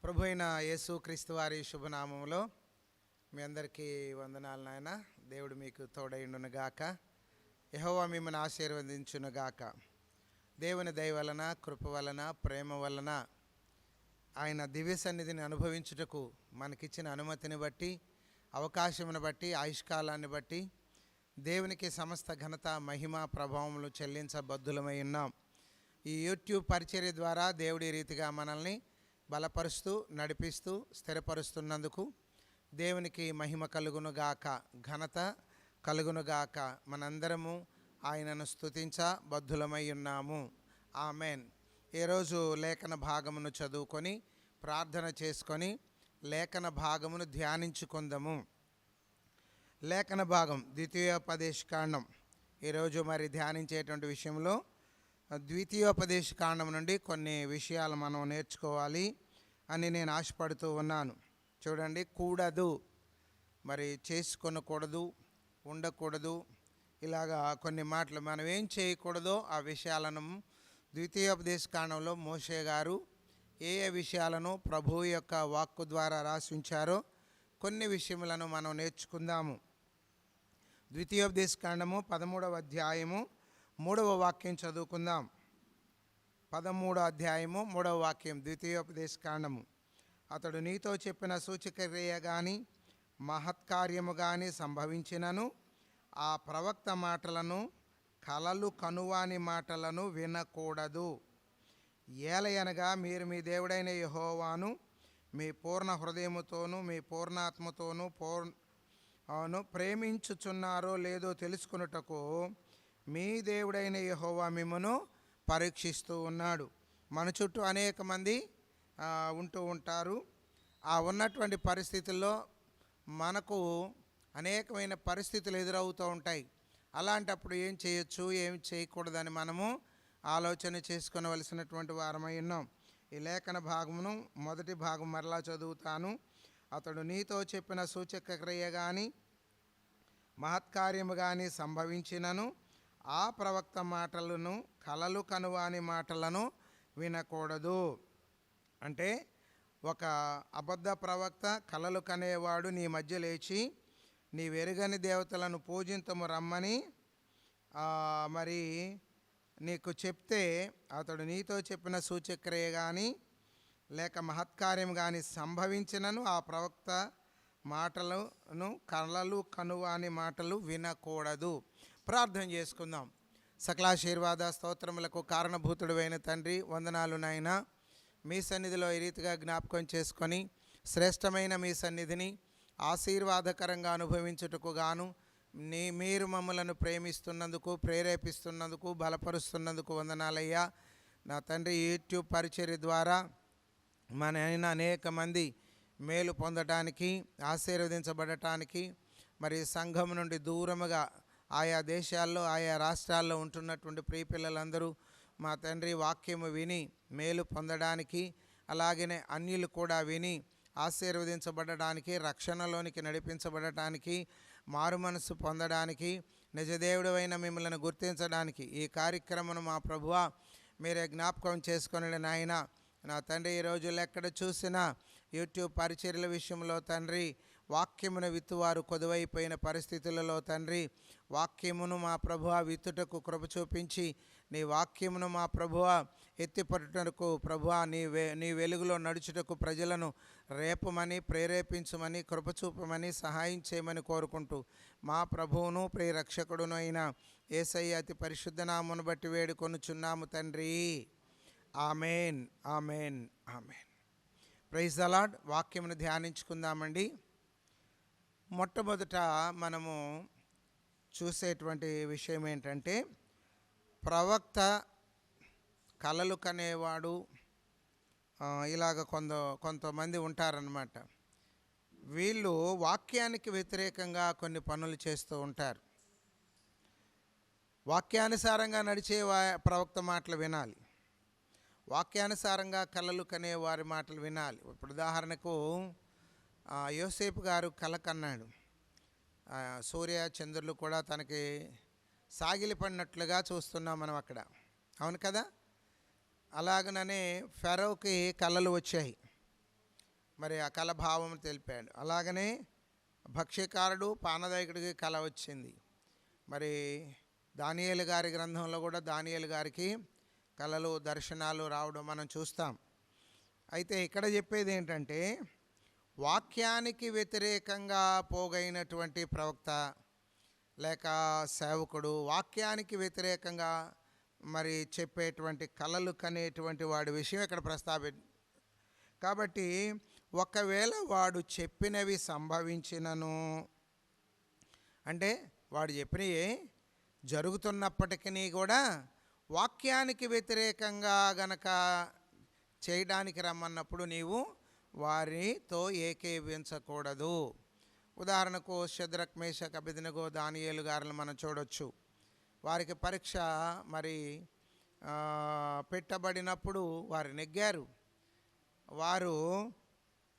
ప్రభు అయిన యేసు క్రీస్తు వారి శుభనామంలో మీ అందరికీ వందనాలు నాయన. దేవుడు మీకు తోడైండును గాక. యెహోవా మిమ్మల్ని ఆశీర్వదించును గాక. దేవుని దయ వలన, కృప వలన, ప్రేమ వలన ఆయన దివ్య సన్నిధిని అనుభవించుటకు మనకిచ్చిన అనుమతిని బట్టి, అవకాశమును బట్టి, ఆయుష్కాలాన్ని బట్టి దేవునికి సమస్త ఘనత, మహిమ, ప్రభావములు చెల్లించబద్ధులమై ఉన్నాం. ఈ యూట్యూబ్ పరిచర్య ద్వారా దేవుడి రీతిగా మనల్ని బలపరుస్తూ, నడిపిస్తూ, స్థిరపరుస్తున్నందుకు దేవునికి మహిమ కలుగునుగాక, ఘనత కలుగునుగాక. మనందరము ఆయనను స్తుతించ బద్ధులమై ఉన్నాము. ఆమెన్. ఈరోజు లేఖన భాగమును చదువుకొని ప్రార్థన చేసుకొని లేఖన భాగమును ధ్యానించుకుందాము. లేఖన భాగం ద్వితీయోపదేశకాండం. ఈరోజు మరి ధ్యానించేటువంటి విషయంలో ద్వితీయోపదేశకాండం నుండి కొన్ని విషయాలు మనం నేర్చుకోవాలి అని నేను ఆశపడుతూ ఉన్నాను. చూడండి, కూడదు, మరి చేసుకొనకూడదు, ఉండకూడదు, ఇలాగా కొన్ని మాటలు మనం ఏం చేయకూడదో ఆ విషయాలను ద్వితీయోపదేశకాండంలో మోషే గారు ఏ విషయాలను ప్రభువు యొక్క వాక్కు ద్వారా రాసి ఉంచారో కొన్ని విషయములను మనం నేర్చుకుందాము. ద్వితీయోపదేశకాండము 13వ అధ్యాయము 3వ వాక్యం చదువుకుందాం. 13వ అధ్యాయము 3వ వాక్యం, ద్వితీయోపదేశకాండము. అతడు నీతో చెప్పిన సూచక్రియ కానీ మహత్కార్యము కానీ సంభవించినను ఆ ప్రవక్త మాటలను, కలలు కనువాని మాటలను వినకూడదు. ఏలయనగా మీరు మీ దేవుడైన యెహోవాను మీ పూర్ణ హృదయముతోనూ మీ పూర్ణాత్మతోనూ ప్రేమించుచున్నారో లేదో తెలుసుకొనుటకు మీ దేవుడైన యెహోవా మిమ్మును పరీక్షిస్తూ ఉన్నాడు. మన చుట్టూ అనేక మంది ఉంటూ ఉంటారు. ఆ ఉన్నటువంటి పరిస్థితుల్లో మనకు అనేకమైన పరిస్థితులు ఎదురవుతూ ఉంటాయి. అలాంటప్పుడు ఏం చేయొచ్చు, ఏం చేయకూడదని మనము ఆలోచన చేసుకొనవలసినటువంటి వారమై ఉన్నాం. ఈ లేఖన భాగమును మొదటి భాగం మరలా చదువుతాను. అతడు నీతో చెప్పిన సూచక్రియ కానీ మహత్కార్యము కానీ సంభవించినను ఆ ప్రవక్త మాటలను, కలలు కనువాని మాటలను వినకూడదు. అంటే ఒక అబద్ధ ప్రవక్త, కలలు కనేవాడు నీ మధ్య లేచి నీ వెరుగని దేవతలను పూజింతము రమ్మని మరి నీకు చెప్తే, అతడు నీతో చెప్పిన సూచక్రియ కానీ లేక మహత్కార్యం కానీ సంభవించినను ఆ ప్రవక్త మాటలను, కలలు కనువాని మాటలు వినకూడదు. ప్రార్థన చేసుకుందాం. సకలాశీర్వాద స్తోత్రములకు కారణభూతుడైన తండ్రి, వందనాలు నాయన. మీ సన్నిధిలో ఈ రీతిగా జ్ఞాపకం చేసుకొని శ్రేష్టమైన మీ సన్నిధిని ఆశీర్వాదకరంగా అనుభవించుటకు గాను మీరు మమ్మలను ప్రేమిస్తున్నందుకు, ప్రేరేపిస్తున్నందుకు, బలపరుస్తున్నందుకు వందనాలయ్యా. నా తండ్రి, యూట్యూబ్ పరిచర్య ద్వారా మన అనేక మంది మేలు పొందటానికి, ఆశీర్వదించబడటానికి, మరి సంఘం నుండి దూరముగా ఆయా దేశాల్లో, ఆయా రాష్ట్రాల్లో ఉంటున్నటువంటి ప్రియ పిల్లలందరూ మా తండ్రి వాక్యము విని మేలు పొందడానికి, అలాగనే అన్యులు కూడా విని ఆశీర్వదించబడడానికి, రక్షణలోనికి నడిపించబడటానికి, మారు మనసు పొందడానికి, నిజదేవుడైన మిమ్మల్ని గుర్తించడానికి ఈ కార్యక్రమను మా ప్రభువా మీరే జ్ఞాపకం చేసుకొనండి నాయన. నా తండ్రి, ఈ రోజుల్లో ఎక్కడ చూసినా యూట్యూబ్ పరిచర్యల విషయంలో తండ్రి వాక్యమును విత్తువారు కొదువైపోయిన పరిస్థితులలో తండ్రి, వాక్యమును మా ప్రభువ విత్తుటకు కృప చూపించి నీ వాక్యమును మా ప్రభువ ఎత్తిపట్టుటకు ప్రభువ నీ వెలుగులో నడుచుటకు ప్రజలను రేపమని, ప్రేరేపించమని, కృప చూపమని, సహాయం చేయమని కోరుకుంటూ మా ప్రభువును ప్రియ రక్షకుడును అయిన యేసయ్య అతి పరిశుద్ధ నామమును బట్టి వేడుకొనుచున్నాము తండ్రి. Amen, amen, amen. Praise the Lord. వాక్యమును ధ్యానించుకుందామండి. మొట్టమొదట మనము చూసేటువంటి విషయం ఏంటంటే, ప్రవక్త, కలలు కనేవాడు, ఇలాగ కొంతమంది ఉంటారన్నమాట. వీళ్ళు వాక్యానికి వ్యతిరేకంగా కొన్ని పనులు చేస్తూ ఉంటారు. వాక్యానుసారంగా నడిచే ప్రవక్త మాటలు వినాలి, వాక్యానుసారంగా కలలు కనే వారి మాటలు వినాలి. ఇప్పుడు ఉదాహరణకు యోసేపు గారు కల కన్నాడు. సూర్య చంద్రులు కూడా తనకి సాగిలిపడినట్లుగా చూస్తున్నాం మనం అక్కడ, అవును కదా. అలాగననే ఫరోకి కలలు వచ్చాయి. మరి ఆ కల భావం తెలిపాడు. అలాగనే భక్ష్యకారుడు పానదాయకుడికి కల వచ్చింది. మరి దానియేలు గారి గ్రంథంలో కూడా దానియేలు గారికి కలలు దర్శనాలు రావడం మనం చూస్తాం. అయితే ఇక్కడ చెప్పేది ఏంటంటే, వాక్యానికి వ్యతిరేకంగా పోగైనటువంటి ప్రవక్త లేక సేవకుడు, వాక్యానికి వ్యతిరేకంగా మరి చెప్పేటువంటి కలలు కనేటువంటి వాడి విషయం ఇక్కడ కాబట్టి ఒకవేళ వాడు చెప్పినవి సంభవించినను, అంటే వాడు చెప్పినవి జరుగుతున్నప్పటికీ కూడా వాక్యానికి వ్యతిరేకంగా గనక చేయడానికి రమ్మన్నప్పుడు నీవు వారితో ఏకీవించకూడదు. ఉదాహరణకు షద్రక్ మేషక్ అబేద్నెగో దానియేలు గారిని మనం చూడొచ్చు. వారికి పరీక్ష మరి పెట్టబడినప్పుడు వారు నెగ్గారు. వారు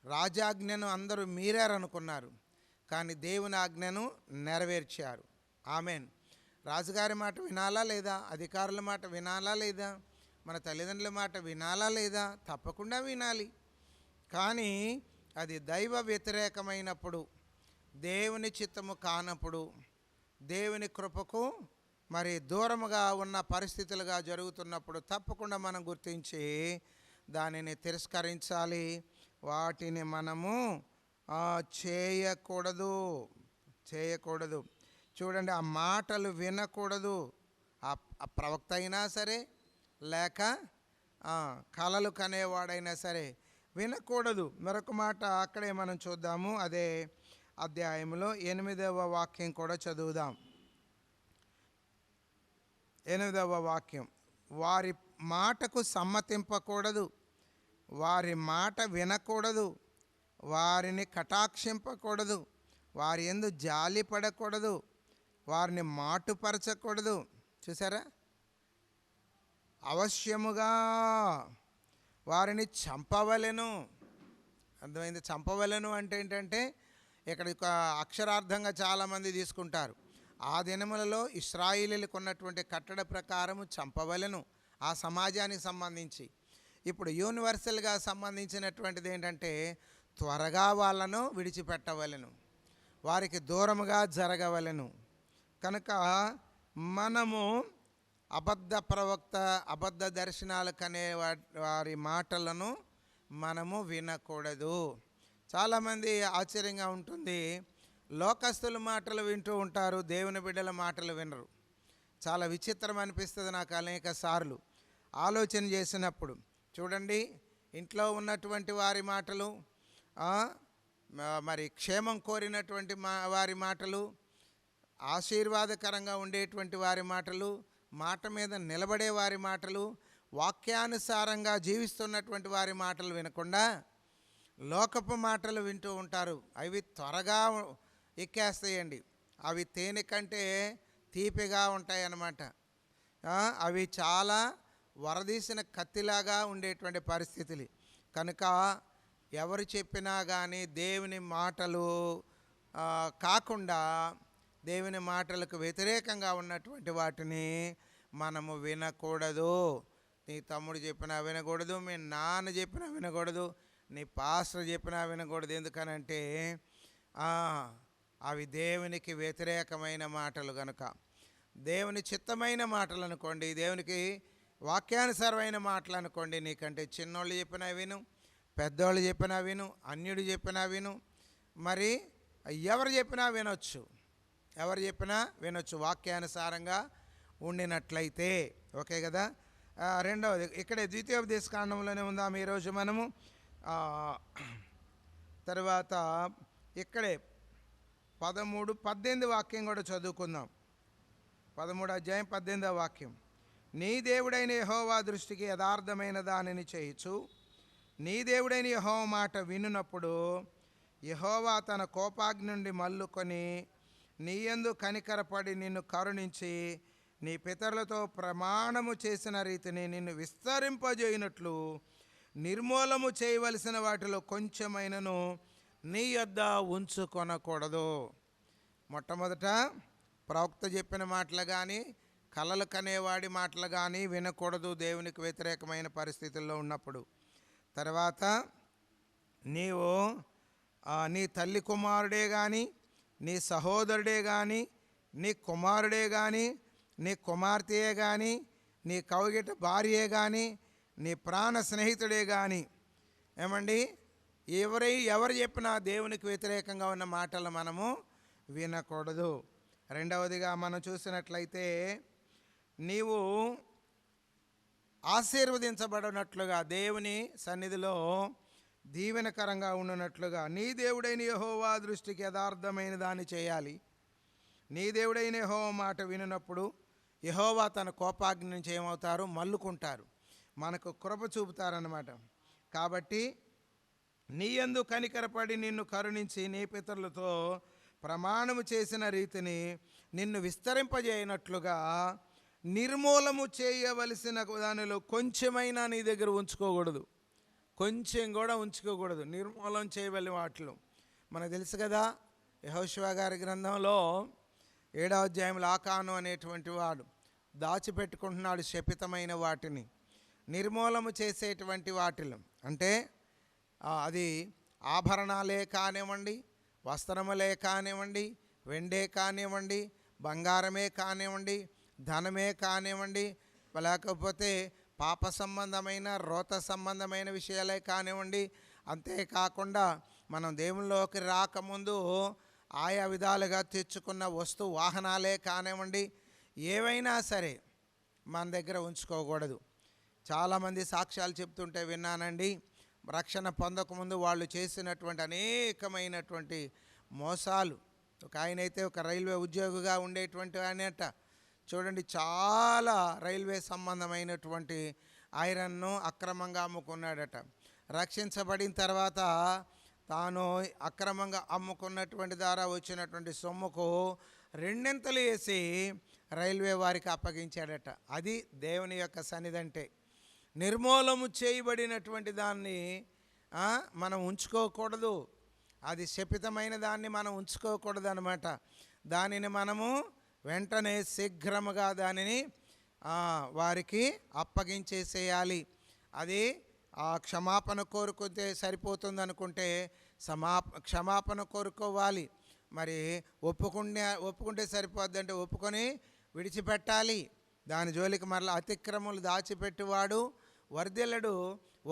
రాజాజ్ఞను అందరూ మీరారనుకున్నారు, కానీ దేవుని ఆజ్ఞను నెరవేర్చారు. ఆమెన్. రాజుగారి మాట వినాలా లేదా? అధికారుల మాట వినాలా లేదా? మన తల్లిదండ్రుల మాట వినాలా లేదా? తప్పకుండా వినాలి. కానీ అది దైవ వ్యతిరేకమైనప్పుడు, దేవుని చిత్తము కానప్పుడు, దేవుని కృపకు మరి దూరముగా ఉన్న పరిస్థితులుగా జరుగుతున్నప్పుడు తప్పకుండా మనం గుర్తించి దానిని తిరస్కరించాలి. వాటిని మనము చేయకూడదు. చూడండి, ఆ మాటలు వినకూడదు. ఆ ప్రవక్త అయినా సరే లేక కలలు కనేవాడైనా సరే వినకూడదు. మరొక మాట అక్కడే మనం చూద్దాము. అదే అధ్యాయంలో 8వ వాక్యం కూడా చదువుదాం. 8వ వాక్యం, వారి మాటకు సమ్మతింపకూడదు, వారి మాట వినకూడదు, వారిని కటాక్షింపకూడదు, వారి యందు జాలి పడకూడదు, వారిని మాటుపరచకూడదు. చూసారా? అవశ్యముగా వారిని చంపవలెను. అర్థమైంది? చంపవలెను అంటే ఏంటంటే, ఇక్కడ అక్షరార్థంగా చాలామంది తీసుకుంటారు. ఆ దినములలో ఇశ్రాయేలీయులకు ఉన్నటువంటి కట్టడ ప్రకారము చంపవలెను, ఆ సమాజానికి సంబంధించి. ఇప్పుడు యూనివర్సల్గా సంబంధించినటువంటిది ఏంటంటే, త్వరగా వాళ్ళను విడిచిపెట్టవలెను, వారికి దూరముగా జరగవలెను. కనుక మనము అబద్ధ ప్రవక్త, అబద్ధ దర్శనాలు కనే వారి మాటలను మనము వినకూడదు. చాలామంది ఆశ్చర్యంగా ఉంటుంది, లోకస్తుల మాటలు వింటూ ఉంటారు, దేవుని బిడ్డల మాటలు వినరు. చాలా విచిత్రం అనిపిస్తుంది నాకు అనేక సార్లు ఆలోచన చేసినప్పుడు. చూడండి, ఇంట్లో ఉన్నటువంటి వారి మాటలు, మరి క్షేమం కోరినటువంటి వారి మాటలు, ఆశీర్వాదకరంగా ఉండేటువంటి వారి మాటలు, మాట మీద నిలబడే వారి మాటలు, వాక్యానుసారంగా జీవిస్తున్నటువంటి వారి మాటలు వినకుండా లోకపు మాటలు వింటూ ఉంటారు. అవి త్వరగా ఎక్కేస్తాయండి. అవి తేనె కంటే తీపిగా ఉంటాయి అన్నమాట. అవి చాలా వరదీసిన కత్తిలాగా ఉండేటువంటి పరిస్థితులు. కనుక ఎవరు చెప్పినా కానీ దేవుని మాటలు కాకుండా, దేవుని మాటలకు వ్యతిరేకంగా ఉన్నటువంటి వాటిని మనము వినకూడదు. నీ తమ్ముడు చెప్పినా వినకూడదు, మీ నాన్న చెప్పినా వినకూడదు, నీ పాస్టర్ చెప్పినా వినకూడదు. ఎందుకనంటే అవి దేవునికి వ్యతిరేకమైన మాటలు కనుక. దేవుని చిత్తమైన మాటలు అనుకోండి, దేవునికి వాక్యానుసారమైన మాటలు అనుకోండి, నీకంటే చిన్నోళ్ళు చెప్పినా విను, పెద్దోళ్ళు చెప్పినా విను, అన్యుడు చెప్పినా విను, మరి ఎవరు చెప్పినా వినొచ్చు, ఎవరు చెప్పినా వినొచ్చు వాక్యానుసారంగా ఉండినట్లయితే. ఓకే కదా? రెండవది ఇక్కడే ద్వితీయోపదేశకాండంలోనే ఉందాం ఈరోజు మనము. తర్వాత ఇక్కడే 13, 18 వాక్యం కూడా చదువుకుందాం. 13వ అధ్యాయం 18వ వాక్యం, నీ దేవుడైన యెహోవా దృష్టికి యథార్థమైన దానిని చేయుచు నీ దేవుడైన యెహోవా మాట వినునప్పుడు యెహోవా తన కోపాగ్ని నుండి మల్లుకొని నీ యందు కనికరపడి నిన్ను కరుణించి నీ పితరులతో ప్రమాణము చేసిన రీతిని నిన్ను విస్తరింపజేయునట్లు నిర్మూలము చేయవలసిన వాటిలో కొంచెమైనను నీ యొద్ద ఉంచుకొనకూడదు. మొట్టమొదట ప్రవక్త చెప్పిన మాటలు కానీ, కలలు కనేవాడి మాటలు కానీ వినకూడదు దేవునికి వ్యతిరేకమైన పరిస్థితుల్లో ఉన్నప్పుడు. తర్వాత నీవు నీ తల్లి కుమారుడే కానీ, నీ సహోదరుడే కానీ, నీ కుమారుడే కానీ, నీ కుమార్తెయే కానీ, నీ కౌగిట భార్యే కానీ, నీ ప్రాణ స్నేహితుడే కానీ, ఏమండి, ఎవరు చెప్పినా దేవునికి వ్యతిరేకంగా ఉన్న మాటలు మనము వినకూడదు. రెండవదిగా మనం చూసినట్లయితే, నీవు ఆశీర్వదించబడినట్లుగా, దేవుని సన్నిధిలో దీవెనకరంగా ఉన్నట్లుగా నీ దేవుడైన యెహోవా దృష్టికి యథార్థమైన దాన్ని చేయాలి. నీ దేవుడైన యెహోవా మాట వినినప్పుడు యెహోవా తన కోపాగ్ని నుంచి ఏమవుతారు? మల్లుకుంటారు, మనకు కృప చూపుతారన్నమాట. కాబట్టి నీ యందు కనికరపడి నిన్ను కరుణించి నీ పితరులతో ప్రమాణము చేసిన రీతిని నిన్ను విస్తరింపజేయనట్లుగా నిర్మూలము చేయవలసిన దానిలో కొంచెమైనా నీ దగ్గర ఉంచుకోకూడదు, కొంచెం కూడా ఉంచుకోకూడదు. నిర్మూలన చేయవలసిన వాటిలో మనకు తెలుసు కదా, యెహోషువ గారి గ్రంథంలో 7వ అధ్యాయంలో ఆకాను అనేటువంటి వాడు దాచిపెట్టుకుంటున్నాడు శపితమైన వాటిని. నిర్మూలము చేసేటువంటి వాటిలో అంటే అది ఆభరణాలే కానివ్వండి, వస్త్రములే కానివ్వండి, వెండే కానివ్వండి, బంగారమే కానివ్వండి, ధనమే కానివ్వండి, లేకపోతే పాప సంబంధమైన రోత సంబంధమైన విషయాలే కానివ్వండి, అంతేకాకుండా మనం దేవునిలోకి రాకముందు ఆయా విధాలుగా తెచ్చుకున్న వస్తు వాహనాలే కానివ్వండి, ఏవైనా సరే మన దగ్గర ఉంచుకోకూడదు. చాలామంది సాక్ష్యాలు చెప్తుంటే విన్నానండి, రక్షణ పొందకముందు వాళ్ళు చేసినటువంటి అనేకమైనటువంటి మోసాలు. ఒక ఆయన అయితే ఒక రైల్వే ఉద్యోగిగా ఉండేటువంటి ఆయనట, చూడండి, చాలా రైల్వే సంబంధమైనటువంటి ఐరన్ను అక్రమంగా అమ్ముకున్నాడట. రక్షించబడిన తర్వాత తాను అక్రమంగా అమ్ముకున్నటువంటి ద్వారా వచ్చినటువంటి సొమ్ముకు 2 వేసి రైల్వే వారికి అప్పగించాడట. అది దేవుని యొక్క సన్నిధి అంటే. నిర్మూలము చేయబడినటువంటి దాన్ని మనం ఉంచుకోకూడదు, అది శపితమైన దాన్ని మనం ఉంచుకోకూడదు అన్నమాట. దానిని మనము వెంటనే శీఘ్రముగా దానిని వారికి అప్పగించేసేయాలి. అది క్షమాపణ కోరుకుంటే సరిపోతుంది అనుకుంటే క్షమాపణ కోరుకోవాలి. మరి ఒప్పుకుంటే సరిపోద్దంటే ఒప్పుకొని విడిచిపెట్టాలి. దాని జోలికి మరలా అతిక్రమములు దాచిపెట్టువాడు వర్ధిల్లడు,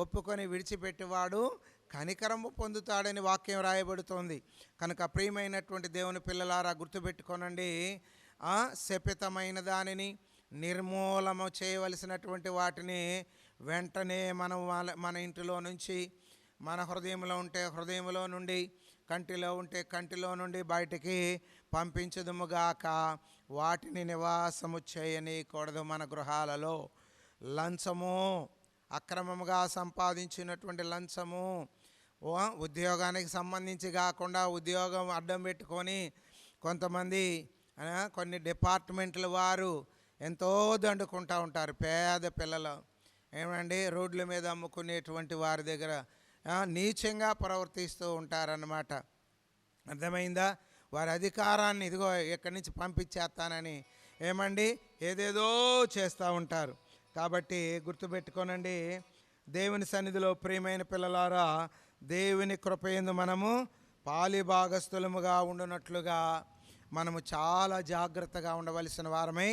ఒప్పుకొని విడిచిపెట్టువాడు కనికరము పొందుతాడని వాక్యం రాయబడుతోంది. కనుక ప్రియమైనటువంటి దేవుని పిల్లలారా, గుర్తుపెట్టుకోనండి, శపితమైన దానిని నిర్మూలము చేయవలసినటువంటి వాటిని వెంటనే మనం మన ఇంటిలో నుంచి, మన హృదయంలో ఉంటే హృదయంలో నుండి, కంటిలో ఉంటే కంటిలో నుండి బయటికి పంపించదుముగాక. వాటిని నివాసము చేయనీయకూడదు మన గృహాలలో. లంచము, అక్రమముగా సంపాదించినటువంటి లంచము, ఉద్యోగానికి సంబంధించి కాకుండా ఉద్యోగం అడ్డం పెట్టుకొని కొంతమంది కొన్ని డిపార్ట్మెంట్ల వారు ఎంతో దండుకుంటూ ఉంటారు. పేద పిల్లలు ఏమండి రోడ్ల మీద అమ్ముకునేటువంటి వారి దగ్గర నీచంగా ప్రవర్తిస్తూ ఉంటారన్నమాట. అర్థమైందా? వారి అధికారాన్ని ఇదిగో ఎక్కడి నుంచి పంపించేస్తానని ఏమండి ఏదేదో చేస్తూ ఉంటారు. కాబట్టి గుర్తుపెట్టుకోనండి, దేవుని సన్నిధిలో ప్రియమైన పిల్లలారా, దేవుని కృపయందు మనము పాలిభాగస్థులముగా ఉండునట్లుగా మనము చాలా జాగ్రత్తగా ఉండవలసిన వారమై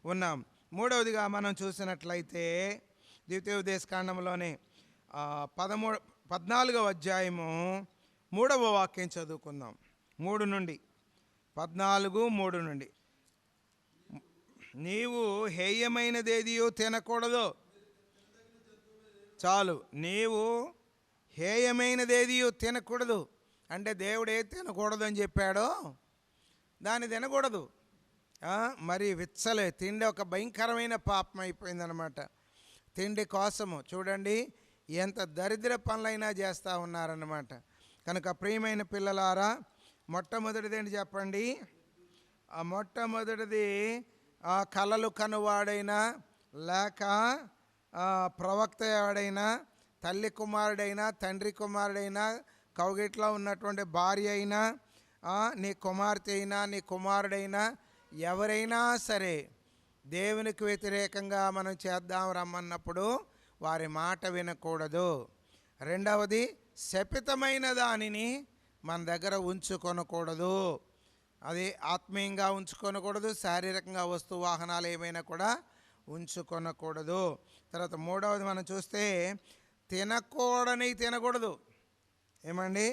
ఉన్నాం. మూడవదిగా మనం చూసినట్లయితే ద్వితీయోపదేశకాండంలోనే 14వ అధ్యాయము 3వ వాక్యం చదువుకుందాం. 3 నుండి 3 నుండి నీవు హేయమైనదేదియో తినకూడదు. చాలు, నీవు హేయమైనదేదియో తినకూడదు అంటే దేవుడు ఏది తినకూడదు అని చెప్పాడో దాన్ని తినకూడదు. మరి విచ్చలే తిండి ఒక భయంకరమైన పాపం అయిపోయిందనమాట. తిండి కోసము చూడండి ఎంత దరిద్ర పనులైనా చేస్తూ ఉన్నారన్నమాట. కనుక ప్రియమైన పిల్లలారా, మొట్టమొదటిది ఏంటి చెప్పండి? మొట్టమొదటిది కలలు కనువాడైనా లేక ప్రవక్త ఎవడైనా, తల్లి కుమారుడైనా, తండ్రి కుమారుడైనా, కౌగిట్లో ఉన్నటువంటి భార్య అయినా, నీ కుమార్తె అయినా, నీ కుమారుడైనా, ఎవరైనా సరే దేవునికి వ్యతిరేకంగా మనం చేద్దాం రమ్మన్నప్పుడు వారి మాట వినకూడదు. రెండవది శపితమైన దానిని మన దగ్గర ఉంచుకొనకూడదు. అది ఆత్మీయంగా ఉంచుకొనకూడదు, శారీరకంగా వస్తు వాహనాలు ఏమైనా కూడా ఉంచుకొనకూడదు. తర్వాత మూడవది మనం చూస్తే తినకూడదు. ఏమండి,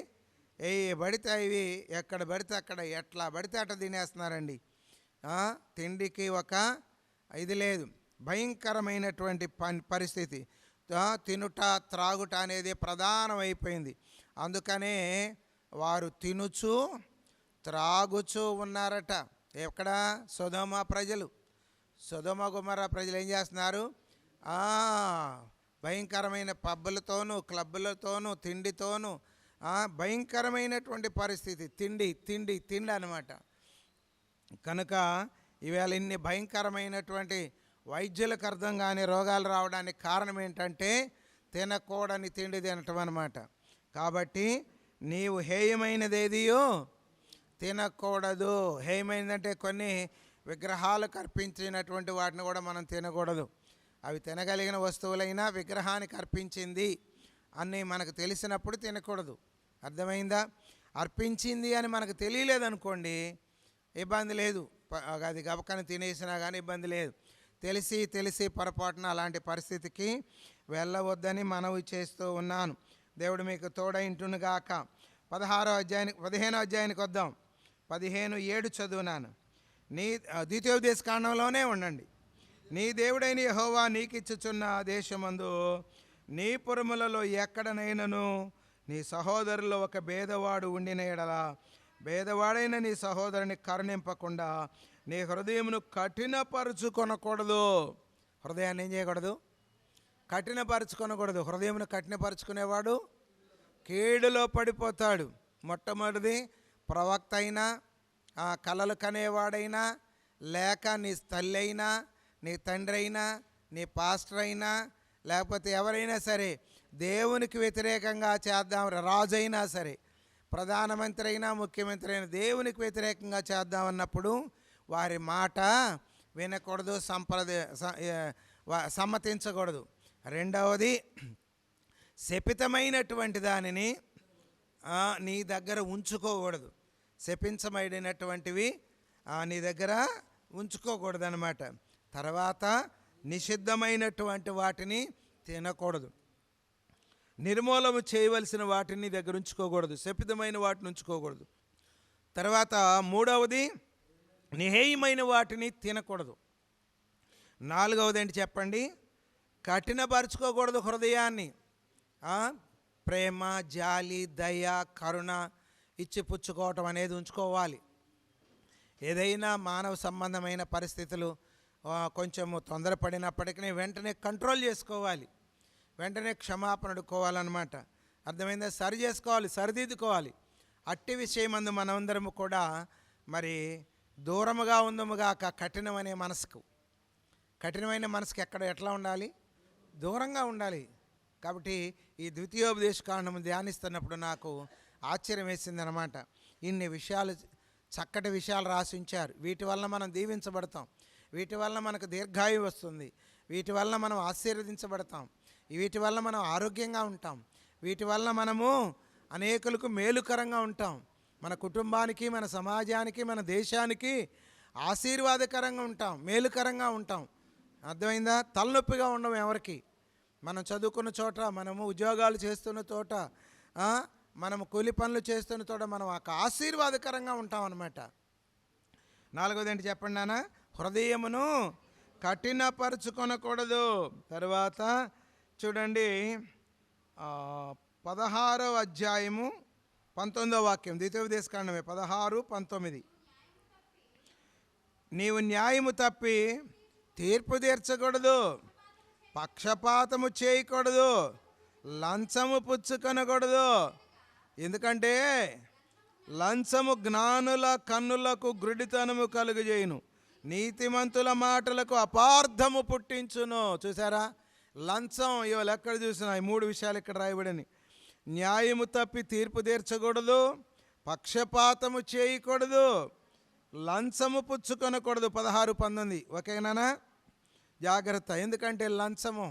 ఏ పడితే ఇవి ఎక్కడ పడితే అక్కడ ఎట్లా పడితే అట్లా తినేస్తున్నారండి. తిండికి ఒక ఇది లేదు, భయంకరమైనటువంటి పరిస్థితి. తినుట త్రాగుట అనేది ప్రధానమైపోయింది. అందుకనే వారు తినుచు త్రాగుచూ ఉన్నారట. ఎక్కడ? సొదొమ ప్రజలు, సొదొమ గొమొర్రా ప్రజలు ఏం చేస్తున్నారు? భయంకరమైన పబ్బులతోనూ క్లబ్బులతోనూ తిండితోనూ భయంకరమైనటువంటి పరిస్థితి. తిండి తిండి తిండి అనమాట. కనుక ఈవేళ ఇన్ని భయంకరమైనటువంటి వైద్యులకు అర్థం కాని రోగాలు రావడానికి కారణం ఏంటంటే తినకూడని తిండి తినటం అనమాట. కాబట్టి నీవు హేయమైనదేదియో తినకూడదు. హేయమైనదంటే కొన్ని విగ్రహాలకు అర్పించినటువంటి వాటిని కూడా మనం తినకూడదు. అవి తినగలిగిన వస్తువులైనా విగ్రహానికి అర్పించింది అని మనకు తెలిసినప్పుడు తినకూడదు. అర్థమైందా? అర్పించింది అని మనకు తెలియలేదనుకోండి, ఇబ్బంది లేదు. అది గబకని తినేసినా కానీ ఇబ్బంది లేదు. తెలిసి పొరపాటున అలాంటి పరిస్థితికి వెళ్ళవద్దని మనవి చేస్తూ ఉన్నాను. దేవుడు మీకు తోడైంటునుగాక. 15వ అధ్యాయానికి వద్దాం. 15:7 చదువునాను. ద్వితీయోపదేశ కాండంలోనే ఉండండి. నీ దేవుడైన యెహోవా నీకిచ్చుచున్న దేశమందు నీ పురములలో ఎక్కడనైనను నీ సహోదరులో ఒక భేదవాడు ఉండిన ఎడల, భేదవాడైన నీ సహోదరుని కరుణింపకుండా నీ హృదయమును కఠినపరుచుకొనకూడదు. హృదయాన్ని ఏం చేయకూడదు? కఠినపరుచుకొనకూడదు. హృదయమును కఠినపరుచుకునేవాడు కీడులో పడిపోతాడు. మొట్టమొదటిది ప్రవక్త అయినా, కలలు కనేవాడైనా, లేక నీ తల్లి అయినా, నీ తండ్రి అయినా, నీ పాస్టర్ అయినా, లేకపోతే ఎవరైనా సరే దేవునికి వ్యతిరేకంగా చేద్దాం, రాజు అయినా సరే, ప్రధానమంత్రి అయినా, ముఖ్యమంత్రి అయినా దేవునికి వ్యతిరేకంగా చేద్దామన్నప్పుడు వారి మాట వినకూడదు, సమ్మతించకూడదు. రెండవది, శపితమైనటువంటి దానిని నీ దగ్గర ఉంచుకోకూడదు. శపించబడినటువంటివి నీ దగ్గర ఉంచుకోకూడదు అన్నమాట. తర్వాత నిషిద్ధమైనటువంటి వాటిని తినకూడదు. నిర్మూలన చేయవలసిన వాటిని దగ్గర ఉంచుకోకూడదు. శపితమైన వాటిని ఉంచుకోకూడదు. తర్వాత మూడవది, నిహేయమైన వాటిని తినకూడదు. నాలుగవది ఏంటి చెప్పండి? కఠినపరుచుకోకూడదు హృదయాన్ని. ప్రేమ, జాలి, దయ, కరుణ ఇచ్చి పుచ్చుకోవటం అనేది ఉంచుకోవాలి. ఏదైనా మానవ సంబంధమైన పరిస్థితులు కొంచెము తొందరపడినప్పటికీ వెంటనే కంట్రోల్ చేసుకోవాలి, వెంటనే క్షమాపణ అడుక్కోవాలన్నమాట. అర్థమైందా? సరి చేసుకోవాలి, సరిదిద్దుకోవాలి. అట్టి విషయమందు మనమందరము కూడా మరి దూరముగా ఉందముగాక. కఠినమైన మనసుకు ఎట్లా ఉండాలి? దూరంగా ఉండాలి. కాబట్టి ఈ ద్వితీయోపదేశ కాండము ధ్యానిస్తున్నప్పుడు నాకు ఆశ్చర్యం వేసిందనమాట. ఇన్ని విషయాలు, చక్కటి విషయాలు రాసి ఉంచారు. వీటి వల్ల మనం దీవించబడతాం, వీటి వల్ల మనకు దీర్ఘాయువు వస్తుంది, వీటి వల్ల మనం ఆశీర్వదించబడతాం, వీటి వల్ల మనం ఆరోగ్యంగా ఉంటాం, వీటి వల్ల మనము అనేకులకు మేలుకరంగా ఉంటాం, మన కుటుంబానికి, మన సమాజానికి, మన దేశానికి ఆశీర్వాదకరంగా ఉంటాం, మేలుకరంగా ఉంటాం. అర్థమైందా? తలనొప్పిగా ఉండం ఎవరికి. మనం చదువుకున్న చోట, మనము ఉద్యోగాలు చేస్తున్న చోట, మనము కూలి పనులు చేస్తున్న చోట మనం ఆశీర్వాదకరంగా ఉంటాం అన్నమాట. నాలుగోది ఏంటి చెప్పండి నాన్న? హృదయమును కఠినపరుచుకొనకూడదు. తర్వాత చూడండి, 16వ అధ్యాయము 19వ వాక్యం, ద్వితీయోపదేశ కాండమే 16:19. నీవు న్యాయము తప్పి తీర్పు తీర్చకూడదు, పక్షపాతము చేయకూడదు, లంచము పుచ్చుకొనకూడదు. ఎందుకంటే లంచము జ్ఞానుల కన్నులకు గ్రుడితనము కలుగజేయును, నీతిమంతుల మాటలకు అపార్థము పుట్టించును. చూసారా? లంచం ఇవాళ ఎక్కడ చూసినా ఈ 3 విషయాలు ఇక్కడ రాయబడిని. న్యాయము తప్పి తీర్పు తీర్చకూడదు, పక్షపాతము చేయకూడదు, లంచము పుచ్చుకొనకూడదు. 16:19 ఓకేనా? జాగ్రత్త. ఎందుకంటే లంచము,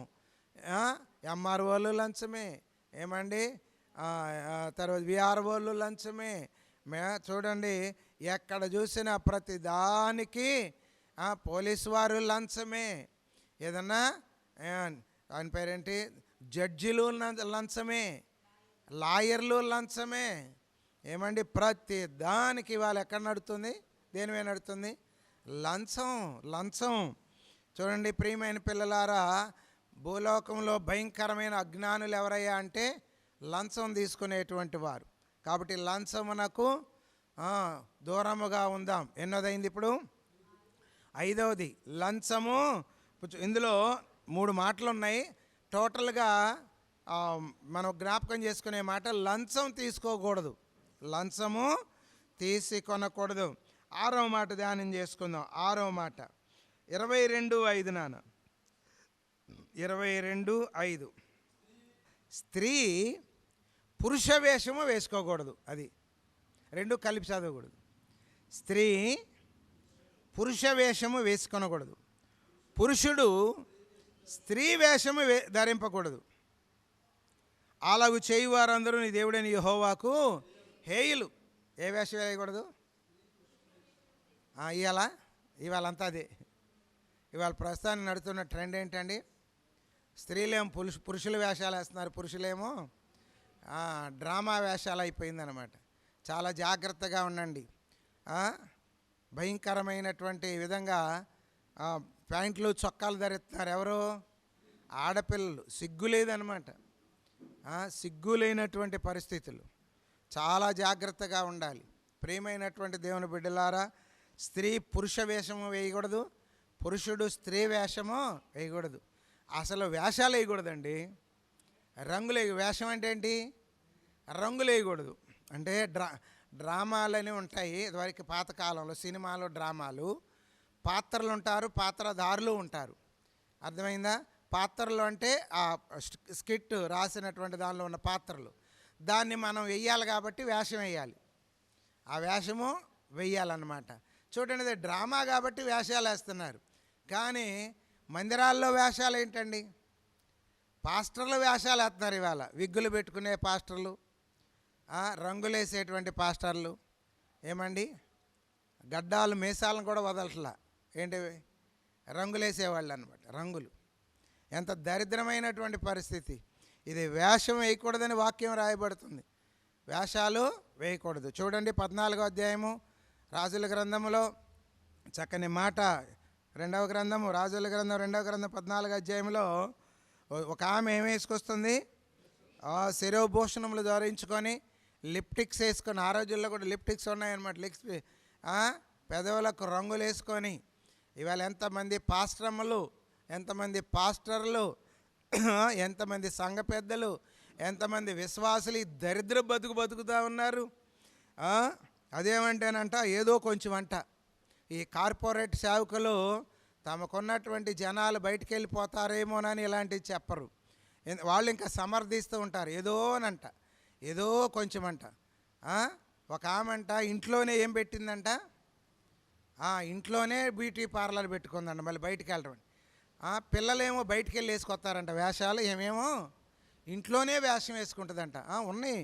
ఎంఆర్ఓలు లంచమే, ఏమండి తర్వాత విఆర్ఓలు లంచమే. చూడండి, ఎక్కడ చూసినా ప్రతి దానికి పోలీసు వారు లంచమే. ఏదన్నా ఆయన పేరేంటి, జడ్జిలు లంచమే, లాయర్లు లంచమే. ఏమండి, ప్రతి దానికి వాళ్ళు ఎక్కడ నడుతుంది, దేని మీద నడుతుంది? లంచం, లంచం. చూడండి ప్రియమైన పిల్లలారా, భూలోకంలో భయంకరమైన అజ్ఞానులు ఎవరయ్యా అంటే లంచం తీసుకునేటువంటి వారు. కాబట్టి లంచమునకు దూరముగా ఉందాం. ఎన్నోదైంది ఇప్పుడు? 5వది లంచము. ఇందులో 3 మాటలు ఉన్నాయి. టోటల్గా మనం జ్ఞాపకం చేసుకునే మాట, లంచం తీసుకోకూడదు, లంచము తీసుకొనకూడదు. 6వ మాట ధ్యానం చేసుకుందాం. 6వ మాట 22:5 నాన్న, 22:5. స్త్రీ పురుష వేషము వేసుకోకూడదు. అది 2 కలిపి చదవకూడదు. స్త్రీ పురుష వేషము వేసుకొనకూడదు, పురుషుడు స్త్రీ వేషము ధరింపకూడదు. అలాగు చేయువారందరూ నీ దేవుడైన యెహోవాకు హేయులు. ఏ వేషం వేయకూడదు? ఇవాళంతా అదే. ఇవాళ ప్రస్తుతానికి నడుతున్న ట్రెండ్ ఏంటండి? స్త్రీలేమో పురుషుల వేషాలు వేస్తున్నారు, పురుషులేమో డ్రామా వేషాలు అయిపోయిందనమాట. చాలా జాగ్రత్తగా ఉండండి. భయంకరమైనటువంటి విధంగా ప్యాంట్లు చొక్కాలు ధరిస్తున్నారు. ఎవరు? ఆడపిల్లలు. సిగ్గు లేదనమాట, సిగ్గు లేనటువంటి పరిస్థితులు. చాలా జాగ్రత్తగా ఉండాలి. ప్రియమైనటువంటి దేవుని బిడ్డలారా, స్త్రీ పురుష వేషము వేయకూడదు, పురుషుడు స్త్రీ వేషము వేయకూడదు. అసలు వేషాలు వేయకూడదండి, రంగులు వేషం అంటే ఏంటి? రంగులు వేయకూడదు. అంటే డ్రామాలని ఉంటాయి. ఇదివరకు పాతకాలంలో సినిమాలు, డ్రామాలు, పాత్రలు ఉంటారు, పాత్రధారులు ఉంటారు. అర్థమైందా? పాత్రలు అంటే ఆ స్కిట్ రాసినటువంటి దానిలో ఉన్న పాత్రలు, దాన్ని మనం వెయ్యాలి కాబట్టి వేషం వేయాలి, ఆ వేషము వెయ్యాలన్నమాట. చూడండి, ఇది డ్రామా కాబట్టి వేషాలు వేస్తున్నారు. కానీ మందిరాల్లో వేషాలు ఏంటండి? పాస్టర్లు వేషాలు వేస్తున్నారు ఇవాళ. విగ్గులు పెట్టుకునే పాస్టర్లు, రంగులేసేటువంటి పాస్టర్లు. ఏమండి, గడ్డాలు మీసాలను కూడా వదలట్లా. ఏంటి? రంగులేసేవాళ్ళు అనమాట. రంగులు. ఎంత దరిద్రమైనటువంటి పరిస్థితి ఇది. వేషం వేయకూడదని వాక్యం రాయబడుతుంది. వేషాలు వేయకూడదు. చూడండి 14వ అధ్యాయము రాజుల గ్రంథములో చక్కని మాట. 2వ గ్రంథము రాజుల గ్రంథం 2వ గ్రంథం 14వ అధ్యాయంలో ఒక ఆమె ఏం వేసుకొస్తుంది? శిరోభూషణములు ధరించుకొని లిప్టిక్స్ వేసుకొని, ఆ రోజుల్లో కూడా లిప్టిక్స్ ఉన్నాయన్నమాట. పెదవులకు రంగులు వేసుకొని. ఇవాళ ఎంతమంది పాస్టర్లు, ఎంతమంది పాస్టర్లు, ఎంతమంది సంఘ పెద్దలు, ఎంతమంది విశ్వాసులు ఈ దరిద్ర బతుకుతూ ఉన్నారు. అదేమంటేనంట ఏదో కొంచెం అంట ఈ కార్పొరేట్ సేవకులు తమకున్నటువంటి జనాలు బయటికి వెళ్ళిపోతారేమోనని ఇలాంటివి చెప్పరు. వాళ్ళు ఇంకా సమర్థిస్తూ ఉంటారు. ఏదోనంట, ఏదో కొంచెం అంట. ఒక ఆమెంట ఇంట్లోనే ఏం పెట్టిందంట? ఇంట్లోనే బ్యూటీ పార్లర్ పెట్టుకుందంట. మళ్ళీ బయటికి వెళ్ళడం. పిల్లలేమో బయటికి వెళ్ళి వేసుకొస్తారంట వేషాలు. ఏమేమో ఇంట్లోనే వేషం వేసుకుంటుందంట. ఉన్నాయి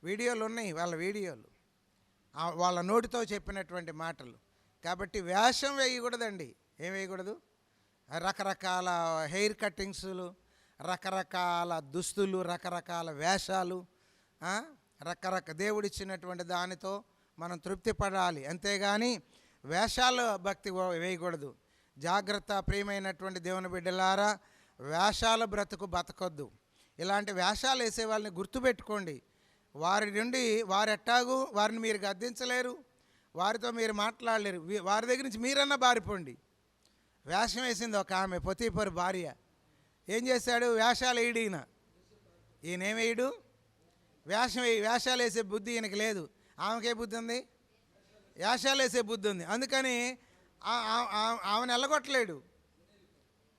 వీడియోలు, ఉన్నాయి వాళ్ళ వీడియోలు, వాళ్ళ నోటితో చెప్పినటువంటి మాటలు. కాబట్టి వేషం వేయకూడదండి. ఏం వేయకూడదు? రకరకాల హెయిర్ కట్టింగ్స్లు, రకరకాల దుస్తులు, రకరకాల వేషాలు, దేవుడిచ్చినటువంటి దానితో మనం తృప్తి పడాలి. అంతేగాని వేషాలు భక్తి వేయకూడదు. జాగ్రత్త ప్రియమైనటువంటి దేవుని బిడ్డలారా, వేషాల బ్రతుకు బతకొద్దు. ఇలాంటి వేషాలు వేసే వాళ్ళని గుర్తుపెట్టుకోండి. వారి నుండి వారెట్టాగు వారిని మీరు గద్దించలేరు, వారితో మీరు మాట్లాడలేరు. వారి దగ్గర నుంచి మీరన్నా బారిపోండి. వేషం వేసింది ఒక ఆమె, పొతీఫరు భార్య. ఏం చేశాడు? వేషాలు వేయడు ఈయన. ఈయనేమేయడు? వేషాలు వేసే బుద్ధి ఈయనకి లేదు. ఆమెకే బుద్ధి ఉంది? వేషాలు వేసే బుద్ధి ఉంది. అందుకని ఆమెను వెళ్ళగొట్టలేడు.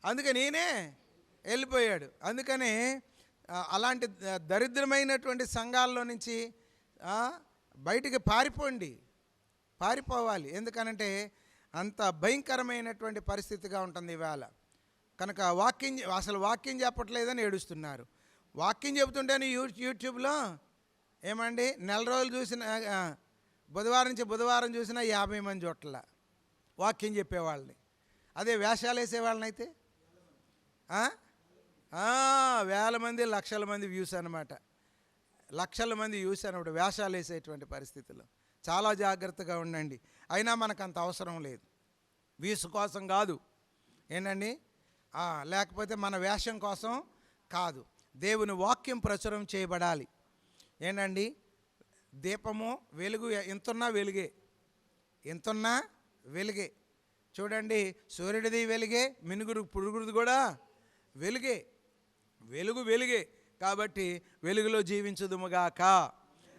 అందుకని ఈయనే వెళ్ళిపోయాడు. అందుకని అలాంటి దరిద్రమైనటువంటి సంఘాల్లో నుంచి బయటికి పారిపోవాలి. ఎందుకనంటే అంత భయంకరమైనటువంటి పరిస్థితిగా ఉంటుంది ఇవాళ. కనుక అసలు వాక్యం చెప్పట్లేదని ఏడుస్తున్నారు. వాక్యం చెబుతుంటేనే యూట్యూబ్లో ఏమండి నెల రోజులు చూసిన బుధవారం నుంచి బుధవారం చూసినా 50 మంది చోట్ల వాక్యం చెప్పేవాళ్ళని. అదే వేషాలు వేసేవాళ్ళని అయితే వేల మంది లక్షల మంది వ్యూస్ అనమాట. లక్షల మంది వ్యూస్ అన్నప్పుడు వేషాలు వేసేటువంటి పరిస్థితుల్లో చాలా జాగ్రత్తగా ఉండండి. అయినా మనకు అంత అవసరం లేదు, వ్యూస్ కోసం కాదు ఏంటండి, లేకపోతే మన వేషం కోసం కాదు. దేవుని వాక్యం ప్రచురం చేయబడాలి. ఏంటండి, దీపము వెలుగు ఎంతున్నా వెలుగే, ఎంతున్నా వెలుగే. చూడండి, సూర్యుడిది వెలుగే, మినుగురు పురుగుడిది కూడా వెలుగే. వెలుగే కాబట్టి వెలుగులో జీవించుదుముగాక.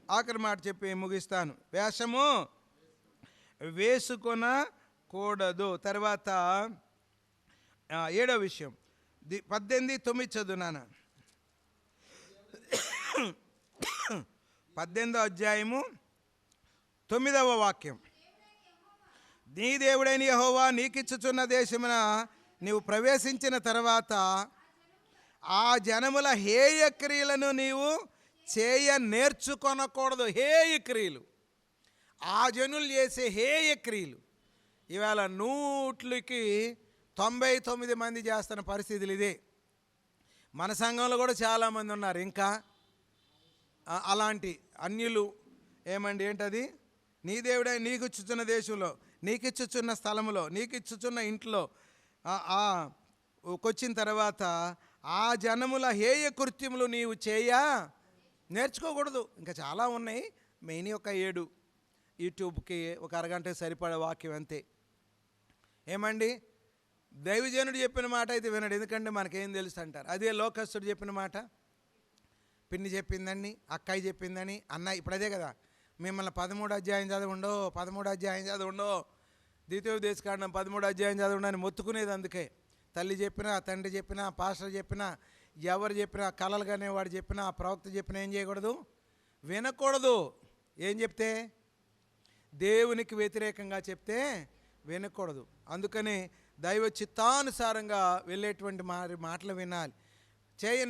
ఆఖరి మాట చెప్పి ముగిస్తాను. వేషము వేసుకొనకూడదు. తర్వాత 7వ విషయం 18:9 చదువునాను. 18వ అధ్యాయము 9వ వాక్యం. నీ దేవుడైన యెహోవా నీకిచ్చుచున్న దేశమున నీవు ప్రవేశించిన తర్వాత ఆ జనముల హేయ క్రియలను నీవు చేయ నేర్చుకొనకూడదు. హేయ క్రియలు, ఆ జనులు చేసే హేయ క్రియలు ఇవాళ 100కి 99 మంది చేస్తున్న పరిస్థితులు ఇదే. మన సంఘంలో కూడా చాలామంది ఉన్నారు ఇంకా అలాంటి అన్యులు. ఏమండి, ఏంటది? నీ దేవుడై నీకు ఇచ్చుచున్న దేశంలో, నీకు ఇచ్చుచున్న స్థలంలో, నీకు ఇచ్చుచున్న ఇంట్లో వచ్చిన తర్వాత ఆ జనముల హేయ కృత్యములు నీవు నేర్చుకోకూడదు. ఇంకా చాలా ఉన్నాయి. మెయిన్ ఒక 7 యూట్యూబ్కి ఒక అరగంట సరిపడే వాక్యం అంతే. ఏమండి, దైవజనుడు చెప్పిన మాట అయితే వినడు, ఎందుకంటే మనకేం తెలుసు అంటారు. అదే లోకస్తుడు చెప్పిన మాట, పిన్ని చెప్పిందని, అక్కయ్య చెప్పిందని, అన్నయ్య. ఇప్పుడు అదే కదా, మిమ్మల్ని 13వ అధ్యాయం చదవండో, 13వ అధ్యాయం చదవండో, ద్వితీయోపదేశకాండం 13వ అధ్యాయం చదవండి మొత్తుకునేది. అందుకే తల్లి చెప్పినా, తండ్రి చెప్పినా, పాస్టర్ చెప్పినా, ఎవరు చెప్పినా, కలలు కనేవాడు చెప్పినా, ప్రవక్త చెప్పినా ఏం చేయకూడదు? వినకూడదు. ఏం చెప్తే? దేవునికి వ్యతిరేకంగా చెప్తే వినకూడదు. అందుకని దైవ చిత్తానుసారంగా వెళ్ళేటువంటి మాటలు వినాలి.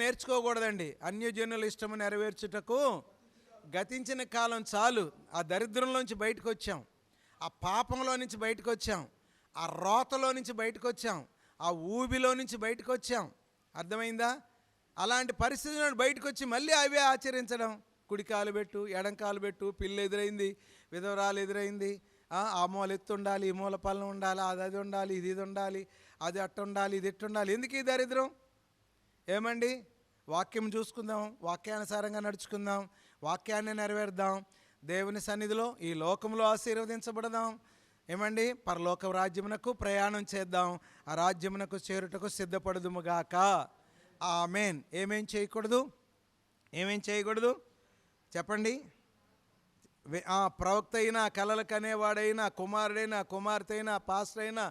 నేర్చుకోకూడదండి. అన్యజనుల ఇష్టము నెరవేర్చుటకు గతించిన కాలం చాలు. ఆ దరిద్రంలోంచి బయటకు వచ్చాం, ఆ పాపంలో నుంచి బయటకు వచ్చాం, ఆ రోతలో నుంచి బయటకు వచ్చాం, ఆ ఊబిలో నుంచి బయటకు వచ్చాం. అర్థమైందా? అలాంటి పరిస్థితులను బయటకు వచ్చి మళ్ళీ అవే ఆచరించడం. కుడికాలు పెట్టు, ఎడంకాలు పెట్టు, పిల్లి ఎదురైంది, విధవరాలు ఎదురైంది, ఆ మూల ఎత్తు ఉండాలి, ఈ మూల పళ్ళం ఉండాలి, అది ఉండాలి, ఇది ఉండాలి, అది అట్టు ఉండాలి, ఇది ఇట్టు ఉండాలి. ఎందుకు ఈ దరిద్రం? ఏమండి, వాక్యం చూసుకుందాం, వాక్యానుసారంగా నడుచుకుందాం, వాక్యాన్ని నెరవేర్దాం, దేవుని సన్నిధిలో ఈ లోకంలో ఆశీర్వదించబడదాం. ఏమండి, పరలోక రాజ్యమునకు ప్రయాణం చేద్దాం, ఆ రాజ్యమునకు చేరుటకు సిద్ధపడదుముగాక. ఆమేన్. ఏమేం చేయకూడదు చెప్పండి. ప్రవక్త అయినా, కలలు కనేవాడైనా, కుమారుడైనా, కుమార్తె అయినా, పాస్టర్ అయినా,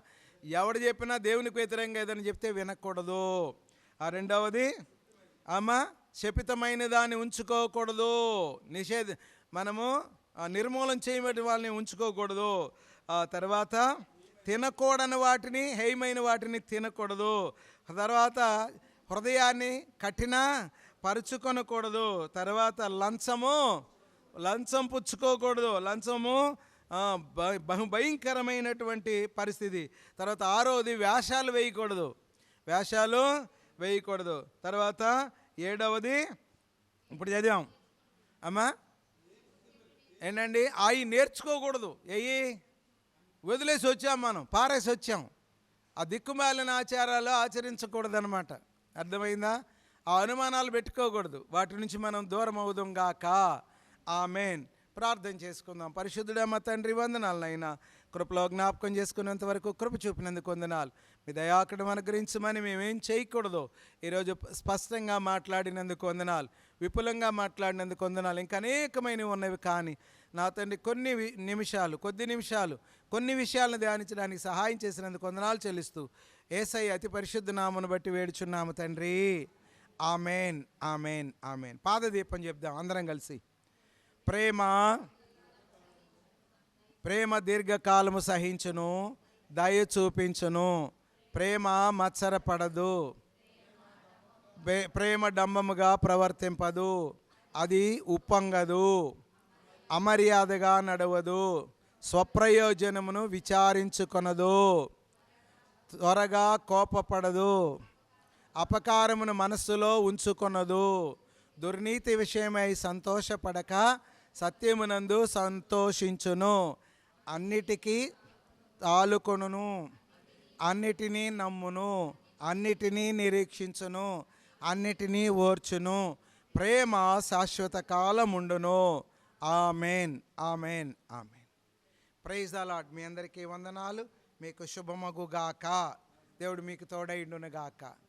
ఎవడు చెప్పినా దేవునికి వ్యతిరేకంగా ఏదని చెప్తే వినకూడదు. రెండవది, శపితమైన దాన్ని ఉంచుకోకూడదు. మనము నిర్మూలన చేయబడి వాళ్ళని ఉంచుకోకూడదు. తర్వాత తినకూడని వాటిని, హేయమైన వాటిని తినకూడదు. తర్వాత హృదయాన్ని కఠినపరుచుకొనకూడదు. తర్వాత లంచం పుచ్చుకోకూడదు. లంచము భయంకరమైనటువంటి పరిస్థితి. తర్వాత 6వది, వేషాలు వేయకూడదు. తర్వాత 7వది ఇప్పుడు చదివాం ఏంటండి, అవి నేర్చుకోకూడదు. వదిలేసి వచ్చాం, మనం పారేసి వచ్చాం. ఆ దిక్కుమాలిన ఆచారాలు ఆచరించకూడదనమాట. అర్థమైందా? ఆ అనుమానాలు పెట్టుకోకూడదు. వాటి నుంచి మనం దూరం అవుదాం గాక. ఆమేన్. ప్రార్థన చేసుకుందాం. పరిశుద్ధుడా మా తండ్రి, వందనాలు నైనా, కృపలో జ్ఞాపకం చేసుకునేంత వరకు కృప చూపినందుకు వందనాలు. మీ దయాకడం అనుగ్రహించమని మేమేం చేయకూడదు ఈరోజు స్పష్టంగా మాట్లాడినందుకు వందనాలు, విపులంగా మాట్లాడినందుకు వందనాలు. ఇంకా అనేకమైనవి ఉన్నవి, కానీ నా తండ్రి కొద్ది నిమిషాలు కొన్ని విషయాలను ధ్యానించడానికి సహాయం చేసినందుకు వందనాలు చెల్లిస్తూ యేసయ్య అతి పరిశుద్ధ నామమును బట్టి వేడుచున్నాము తండ్రి. ఆమేన్, ఆమేన్, ఆమేన్. పాదదీపం చెప్దాం అందరం కలిసి. ప్రేమ దీర్ఘకాలము సహించును, దయ చూపించును, ప్రేమ మత్సరపడదు, ప్రేమ డంబముగా ప్రవర్తింపదు, అది ఉప్పొంగదు, అమర్యాదగా నడవదు, స్వప్రయోజనమును విచారించుకొనదు, త్వరగా కోపపడదు, అపకారమును మనస్సులో ఉంచుకొనదు, దుర్నీతి విషయమై సంతోషపడక సత్యమునందు సంతోషించును, అన్నిటికీ తాలుకొనును, అన్నిటినీ నమ్మును, అన్నిటినీ నిరీక్షించును, అన్నిటినీ ఓర్చును, ప్రేమ శాశ్వత కాలముండును. Amen, amen, amen. Praise the lord. మీ అందరికీ వందనాలు. మీకు శుభమగుగాక. దేవుడు మీకు తోడైండునుగాక.